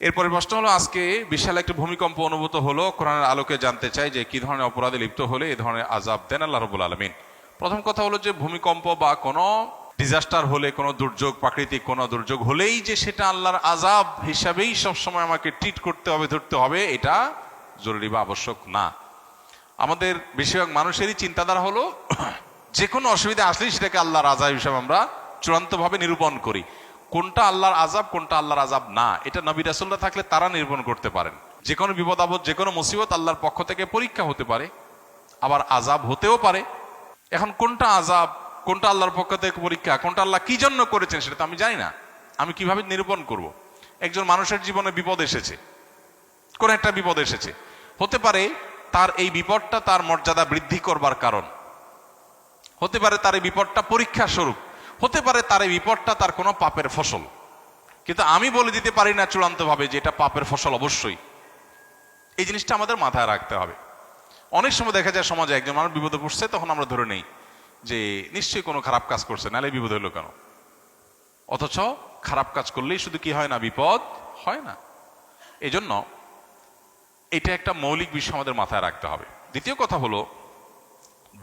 এরপরে প্রশ্ন হলো, আজকে বিশাল একটা ভূমিকম্প অনুভূত হলো, কোরআনের আলোকে জানতে চাই যে কি ধরনের অপরাধে লিপ্ত হলে এই ধরনের আযাব দেন আল্লাহ রাব্বুল আলামিন। প্রথম কথা হলো যে ভূমিকম্প বা কোনো ডিজাস্টার হলে, কোনো দুর্যোগ, প্রাকৃতিক কোনো দুর্যোগ হলেই যে সেটা আল্লাহর আযাব হিসাবেই সবসময় আমাকে ট্রিট করতে হবে, ধরতে হবে, এটা জরুরি বা আবশ্যক না। আমাদের বেশিরভাগ মানুষেরই চিন্তাধারা হলো যে কোনো অসুবিধা আসলেই সেটাকে আল্লাহর আযাব হিসাবে আমরা চূড়ান্তভাবে নিরূপণ করি। কোনটা আল্লাহর আযাব, কোনটা আল্লাহর আযাব না, এটা নবী রাসূলরা থাকলে তারা নিরূপণ করতে পারেন। যে কোনো বিপদ আপদ, যে কোনো মুসিবত আল্লাহর পক্ষ থেকে পরীক্ষা হতে পারে, আবার আযাব হতেও পারে। এখন কোনটা আযাব, কোনটা আল্লাহর পক্ষ থেকে পরীক্ষা, কোনটা আল্লাহ কি জন্য করেছেন সেটা তো আমি জানি না। আমি কিভাবে নিরূপণ করব? একজন মানুষের জীবনে বিপদ এসেছে, কোন একটা বিপদ এসেছে, হতে পারে তার এই বিপদটা তার মর্যাদা বৃদ্ধি করবার কারণ, হতে পারে তার এই বিপদটা পরীক্ষা স্বরূপ, হতে পারে তার এই বিপদটা তার কোনো পাপের ফসল। কিন্তু আমি বলে দিতে পারি না চূড়ান্তভাবে যে এটা পাপের ফসল অবশ্যই। এই জিনিসটা আমাদের মাথায় রাখতে হবে। অনেক সময় দেখা যায় সমাজে একজন মানুষ বিপদে পড়ছে, তখন আমরা ধরে নেই যে নিশ্চয়ই কোনো খারাপ কাজ করছে, নাহলে বিপদ হলো কেন। অথচ খারাপ কাজ করলেই শুধু কি হয় না, বিপদ হয় না। এই জন্য এটা একটা মৌলিক বিষয় আমাদের মাথায় রাখতে হবে। দ্বিতীয় কথা হলো,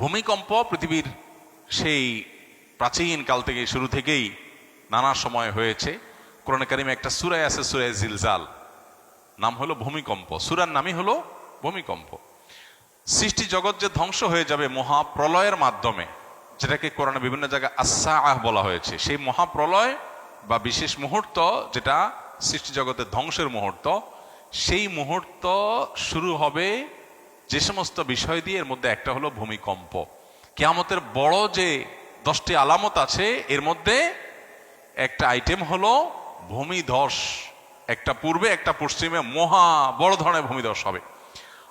ভূমিকম্প পৃথিবীর সেই প্রাচীন কাল থেকে, শুরু থেকেই নানা সময় হয়েছে। কোরআনে কারিমে একটা সূরা আছে, সূরা জিলজাল, নাম হলো ভূমিকম্প। সূরার নামই হলো ভূমিকম্প। সৃষ্টি জগৎ যে ধ্বংস হয়ে যাবে মহাপ্রলয়ের মাধ্যমে, যেটাকে কোরআনে বিভিন্ন জায়গায় আস-সাআহ বলা হয়েছে, সেই মহাপ্রলয় বা বিশেষ মুহূর্ত যেটা সৃষ্টি জগতের ধ্বংসের মুহূর্ত, সেই মুহূর্ত শুরু হবে যে সমস্ত বিষয় দিয়ে, এর মধ্যে একটা হলো ভূমিকম্প। কিয়ামতের বড় যে 10টি আলামত আছে, এর মধ্যে একটা আইটেম হলো ভূমিধস। একটা পূর্বে একটা পশ্চিমে মহা বড় ধরনের ভূমিধস হবে।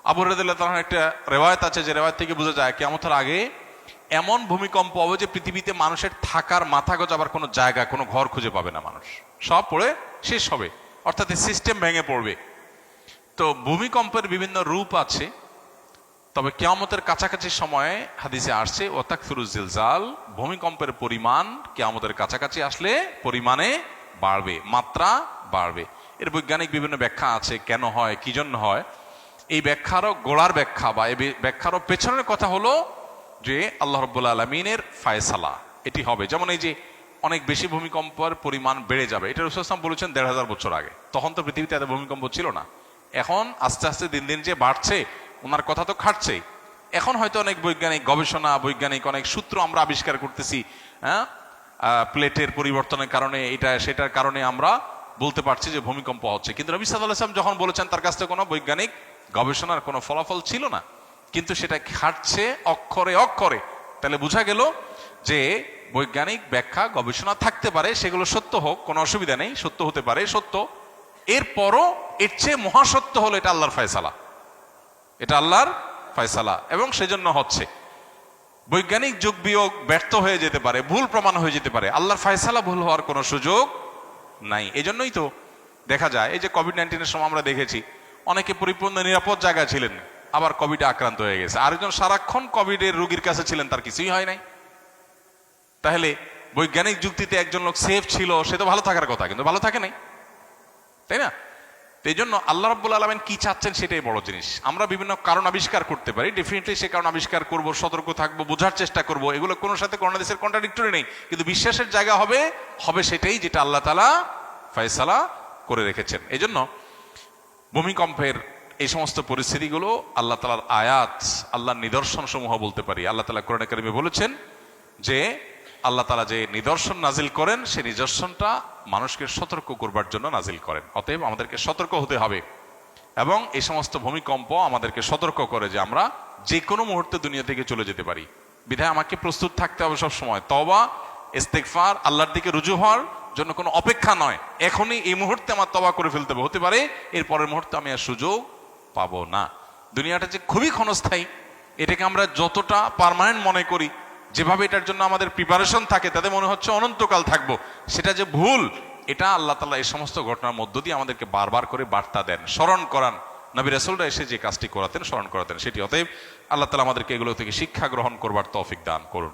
আবু হুরায়রা রাদিয়াল্লাহু তাআলা একটা রেওয়ায়েত আছে, যে রেওয়ায়েত থেকে বোঝা যায় কিয়ামতের আগে এমন ভূমিকম্প হবে যে পৃথিবীতে মানুষের থাকার মাথা গোজাবার কোনো জায়গা, কোনো ঘর খুঁজে পাবে না মানুষ, সব পড়ে শেষ হবে, অর্থাৎ সিস্টেম ভেঙে পড়বে। তো ভূমিকম্পের বিভিন্ন রূপ আছে, তবে কিয়ামতের কাছাকাছি সময়ে হাদিসে আসছে ওয়াতাকসুরুজ জিলজাল, ভূমিকম্পের পরিমাণ কিয়ামতের কাছাকাছি আসলে পরিমাণে বাড়বে, মাত্রা বাড়বে। এর বৈজ্ঞানিক বিভিন্ন ব্যাখ্যা আছে, কেন হয়, কি জন্য হয়। এই ব্যাখ্যারও গোড়ার ব্যাখ্যা বা এই ব্যাখ্যারও পেছনের কথা হলো যে আল্লাহ রাব্বুল আলামিনের ফায়সালা এটি হবে। যেমন এই যে অনেক বেশি ভূমিকম্পের পরিমাণ বেড়ে যাবে, এটা রাসূল সাল্লাল্লাহু আলাইহি ওয়াসাল্লাম বলেছেন ১৫০০ বছর আগে। তখন তো পৃথিবীতে এত ভূমিকম্প ছিল না। এখন আস্তে আস্তে দিন দিন যে বাড়ছে, ওনার কথা তো খাটছেই। এখন হয়তো অনেক বৈজ্ঞানিক গবেষণা, বৈজ্ঞানিক অনেক সূত্র আমরা আবিষ্কার করতেছি, হ্যাঁ, প্লেটের পরিবর্তনের কারণে, এটা সেটার কারণে আমরা বলতে পারছি যে ভূমিকম্প হচ্ছে। কিন্তু নবী সাল্লাল্লাহু আলাইহি ওয়াসাল্লাম যখন বলেছেন, তার কাছ থেকে কোনো বৈজ্ঞানিক গবেষণার কোনো ফলাফল ছিল না, কিন্তু সেটা খাটছে অক্ষরে অক্ষরে। তাহলে বোঝা গেল যে বৈজ্ঞানিক ব্যাখ্যা, গবেষণা থাকতে পারে, সেগুলো সত্য হোক, কোনো অসুবিধা নেই, সত্য হতে পারে, সত্য। এরপরও এর চেয়ে মহাসত্য হলো এটা আল্লাহর ফয়সালা, এটা আল্লাহর ফয়সালা, এবং সেজন্য হচ্ছে। বৈজ্ঞানিক যোগ বিয়োগ ব্যর্থ হয়ে যেতে পারে, ভুল প্রমাণ হয়ে যেতে পারে, আল্লাহর ফয়সালা ভুল হওয়ার কোনো সুযোগ নাই। এজন্যই তো দেখা যায় এই যে কোভিড-19 সময় আমরা দেখেছি অনেকে পরিপূর্ণ নিরাপদ জায়গায় ছিলেন, আবার কোভিডে আক্রান্ত হয়ে গেছে। আরেকজন সারাক্ষণ কোভিডের রোগীর কাছে ছিলেন, তার কিছুই হয় নাই। তাহলে বৈজ্ঞানিক যুক্তিতে একজন লোক সেফ ছিল, সে তো ভালো থাকার কথা, কিন্তু ভালো থাকে নাই, তাই না? এই জন্য আল্লাহ রাব্বুল আলামিন কি চাচ্ছেন সেটাই বড় জিনিস। আমরা বিভিন্ন কারণ আবিষ্কার করতে পারি, ডেফিনেটলি সে কারণ আবিষ্কার করব, সতর্ক থাকবো, বোঝার চেষ্টা করব, এগুলো কোনো সাথে কোনো দেশের কন্ট্রাডিক্টরি নেই। কিন্তু বিশ্বাসের জায়গা হবে সেটাই যেটা আল্লাহ তাআলা ফয়সালা করে রেখেছেন। এই জন্য ভূমিকম্পের এই সমস্ত পরিস্থিতিগুলো আল্লাহ তাআলার আয়াত, আল্লাহর নিদর্শন সমূহ বলতে পারি। আল্লাহ তাআলা কোরআনে কারিমে বলেছেন যে আল্লাহ তাআলা যে নিদর্শন নাজিল করেন, সেই নিদর্শনটা মানুষকে সতর্ক করবার জন্য নাজিল করেন। অতএব আমাদেরকে সতর্ক হতে হবে, এবং এই সমস্ত ভূমিকম্প আমাদেরকে সতর্ক করে যে আমরা যে কোনো মুহূর্তে দুনিয়া থেকে চলে যেতে পারি। বিধায় আমাকে প্রস্তুত থাকতে হবে সব সময়, তওবা, ইস্তেগফার, আল্লাহর দিকে রুজু হওয়ার জন্য কোনো অপেক্ষা নয়। এখনই এই মুহূর্তে আমার তওবা করে ফেলতে হবে, হতে পারে এর পরের মুহূর্তে আমি আর সুযোগ পাবো না। দুনিয়াটা যে খুবই ক্ষণস্থায়ী, এটাকে আমরা যতটা পার্মানেন্ট মনে করি, যেভাবে এটার জন্য আমাদের প্রিপারেশন থাকে, তাতে মনে হচ্ছে অনন্তকাল থাকবো, সেটা যে ভুল। এটা আল্লাহ তাআলা এই সমস্ত ঘটনার মধ্য দিয়ে আমাদেরকে বারবার করে বার্তা দেন, স্মরণ করান। নবী রাসূলরা এসে যে কাজটি করাতেন, স্মরণ করাতেন সেটি। অতএব আল্লাহ তাআলা আমাদেরকে এগুলো থেকে শিক্ষা গ্রহণ করবার তৌফিক দান করুন।